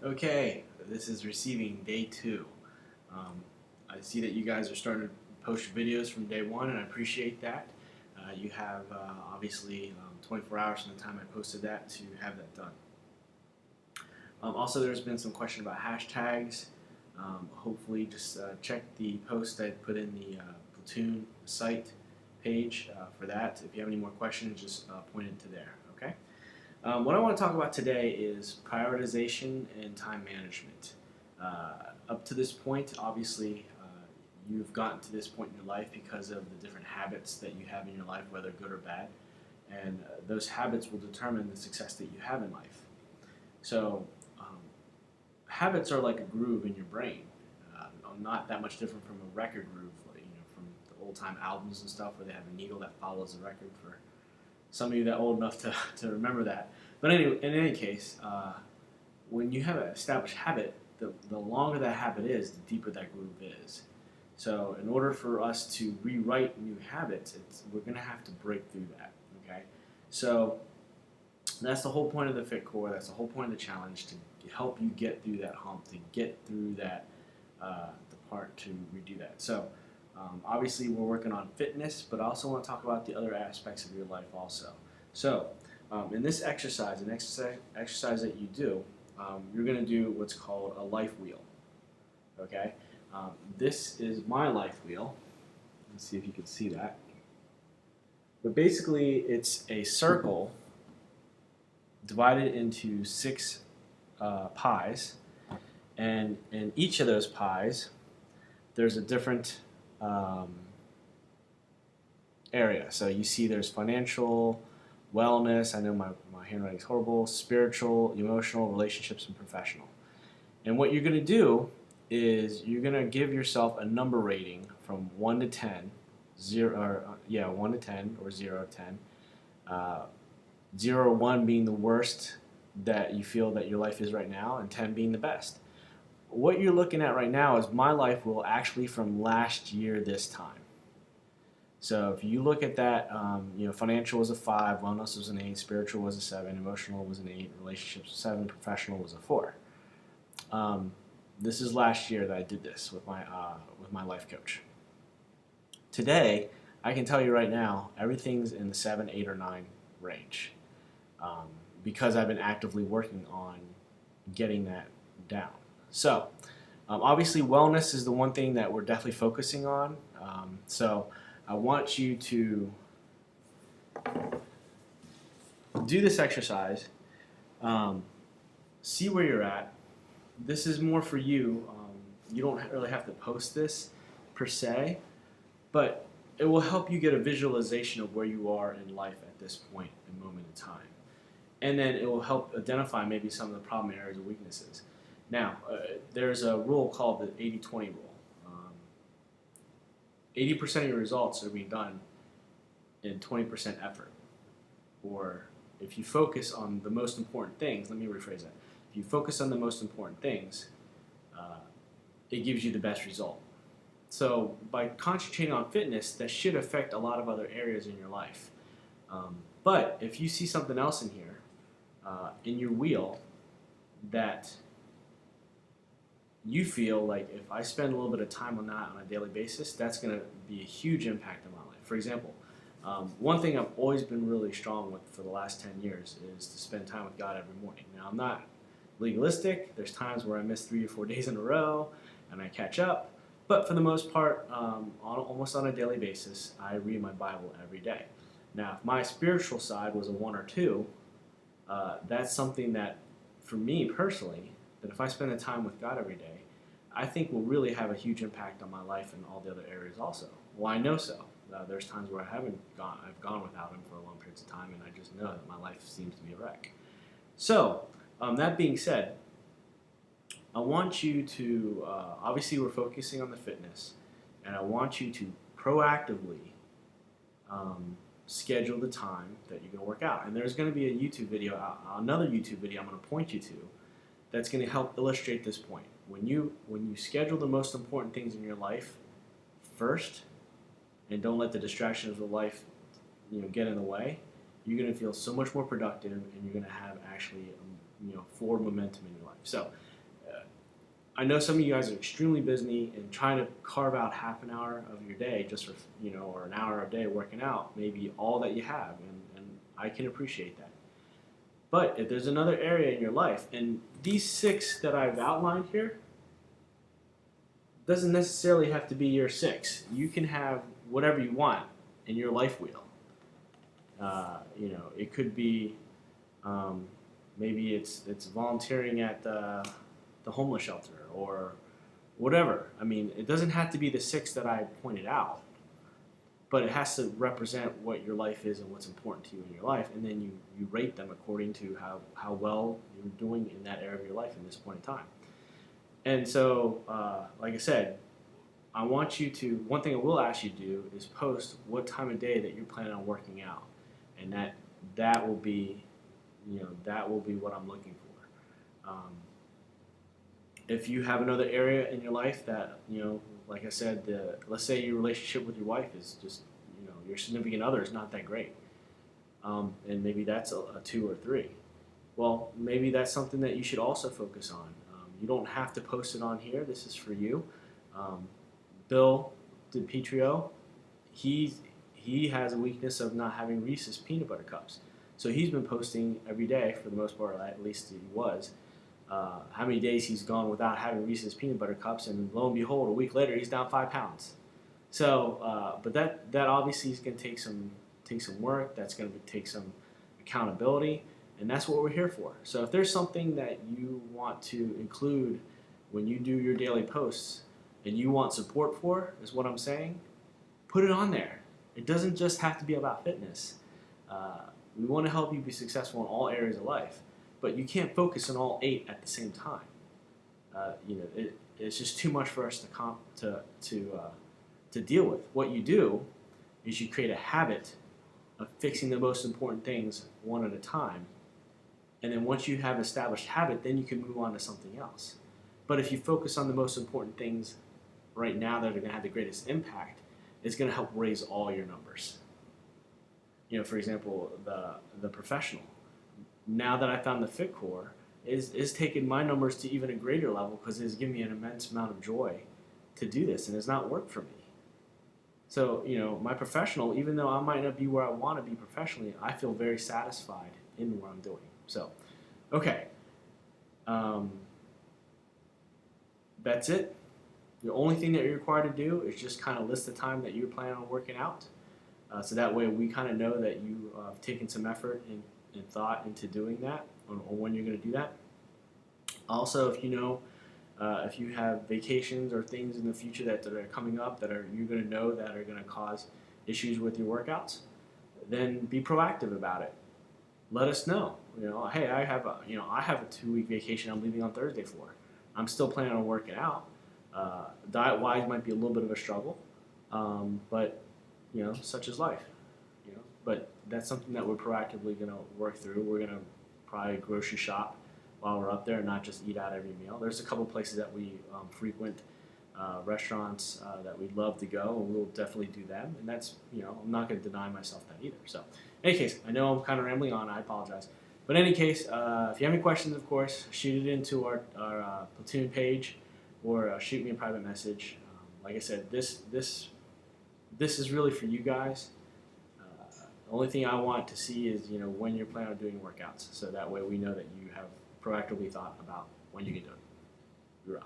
Okay, this is receiving day 2. I see that you guys are starting to post videos from day 1, and I appreciate that. You have obviously 24 hours from the time I posted that to have that done. Also, there's been some question about hashtags. Hopefully, just check the post I put in the Platoon site page for that. If you have any more questions, just point it to there. Okay. What I want to talk about today is prioritization and time management. Up to this point, obviously, you've gotten to this point in your life because of the different habits that you have in your life, whether good or bad, and those habits will determine the success that you have in life. So, habits are like a groove in your brain, not that much different from a record groove, from the old time albums and stuff, where they have a needle that follows the record for some of you that old enough to remember that. But anyway, in any case, when you have an established habit, the longer that habit is, the deeper that groove is. So in order for us to rewrite new habits, we're going to have to break through that. Okay, so that's the whole point of the Fit Core. That's the whole point of the challenge, to help you get through that hump, to get through that the part to redo that. So obviously, we're working on fitness, but I also want to talk about the other aspects of your life also. So, in this exercise, an exercise that you do, you're going to do what's called a life wheel. Okay? This is my life wheel. Let's see if you can see that. But basically, it's a circle divided into 6 pies, and in each of those pies, there's a different area. So you see there's financial, wellness, I know my handwriting is horrible, spiritual, emotional, relationships, and professional. And what you're going to do is you're going to give yourself a number rating from 1 to 10, 1 to 10 or 0 to 10. 0 or 1 being the worst that you feel that your life is right now, and 10 being the best. What you're looking at right now is my life wheel actually from last year this time. So if you look at that, financial was a 5, wellness was an 8, spiritual was a 7, emotional was an 8, relationships was 7, professional was a 4. This is last year that I did this with my life coach. Today, I can tell you right now, everything's in the 7, 8, or 9 range, because I've been actively working on getting that down. So, obviously, wellness is the one thing that we're definitely focusing on. So, I want you to do this exercise, see where you're at. This is more for you. You don't really have to post this per se, but it will help you get a visualization of where you are in life at this point and moment in time. And then it will help identify maybe some of the problem areas or weaknesses. Now, there's a rule called the 80-20 rule. 80% of your results are being done in 20% effort. Or if you focus on the most important things, let me rephrase that. If you focus on the most important things, it gives you the best result. So by concentrating on fitness, that should affect a lot of other areas in your life. But if you see something else in here, in your wheel, that you feel like if I spend a little bit of time on that on a daily basis, that's going to be a huge impact on my life. For example, one thing I've always been really strong with for the last 10 years is to spend time with God every morning. Now, I'm not legalistic. There's times where I miss 3 or 4 days in a row and I catch up. But for the most part, almost on a daily basis, I read my Bible every day. Now, if my spiritual side was a 1 or 2, that's something that, for me personally, that if I spend the time with God every day, I think will really have a huge impact on my life and all the other areas also. Well, I know so. There's times where I've gone without Him for long periods of time, and I just know that my life seems to be a wreck. So, that being said, I want you to, obviously we're focusing on the fitness, and I want you to proactively schedule the time that you're going to work out. And there's going to be a YouTube video, another YouTube video I'm going to point you to, that's going to help illustrate this point. When you schedule the most important things in your life first, and don't let the distractions of life get in the way, you're going to feel so much more productive, and you're going to have actually forward momentum in your life. So I know some of you guys are extremely busy and trying to carve out half an hour of your day just for, or an hour a day working out, maybe all that you have, and I can appreciate that. But if there's another area in your life, and these 6 that I've outlined here doesn't necessarily have to be your 6. You can have whatever you want in your life wheel. It could be maybe it's volunteering at the homeless shelter or whatever. I mean, it doesn't have to be the 6 that I pointed out, but it has to represent what your life is and what's important to you in your life, and then you rate them according to how well you're doing in that area of your life in this point in time. And so, like I said, I want you to, one thing I will ask you to do is post what time of day that you're planning on working out, and that will be, that will be what I'm looking for. If you have another area in your life that, like I said, let's say your relationship with your wife is just, your significant other is not that great, and maybe that's a 2 or 3. Well, maybe that's something that you should also focus on. You don't have to post it on here. This is for you. Bill DiPietro, he has a weakness of not having Reese's peanut butter cups. So he's been posting every day for the most part, at least he was, how many days he's gone without having Reese's peanut butter cups, and lo and behold, a week later he's down 5 pounds. So, but that obviously is going to take some work. That's going to take some accountability, and that's what we're here for. So if there's something that you want to include when you do your daily posts and you want support for, is what I'm saying, put it on there. It doesn't just have to be about fitness. We want to help you be successful in all areas of life, but you can't focus on all 8 at the same time. It's just too much for us to deal with. What you do is you create a habit of fixing the most important things one at a time, and then once you have an established habit, then you can move on to something else. But if you focus on the most important things right now that are going to have the greatest impact, it's going to help raise all your numbers. For example, the professional. Now that I found the FitCore, is taking my numbers to even a greater level because it's given me an immense amount of joy to do this, and it's not work for me. So, my professional, even though I might not be where I want to be professionally, I feel very satisfied in what I'm doing. So, okay. That's it. The only thing that you're required to do is just kind of list the time that you're planning on working out. So that way we kind of know that you have taken some effort and thought into doing that, or when you're going to do that. Also, if if you have vacations or things in the future that are coming up that you're going to know that are going to cause issues with your workouts, then be proactive about it. Let us know. Hey, I have a 2-week vacation I'm leaving on Thursday for. I'm still planning on working out. Diet-wise might be a little bit of a struggle, but such is life. But that's something that we're proactively going to work through. We're going to probably grocery shop while we're up there and not just eat out every meal. There's a couple places that we frequent, restaurants that we'd love to go, and we'll definitely do them. And that's, I'm not going to deny myself that either. So, in any case, I know I'm kind of rambling on. I apologize. But in any case, if you have any questions, of course, shoot it into our Platoon page or shoot me a private message. Like I said, this is really for you guys. The only thing I want to see is, when you're planning on doing workouts, so that way we know that you have proactively thought about when you get done. Hoorah.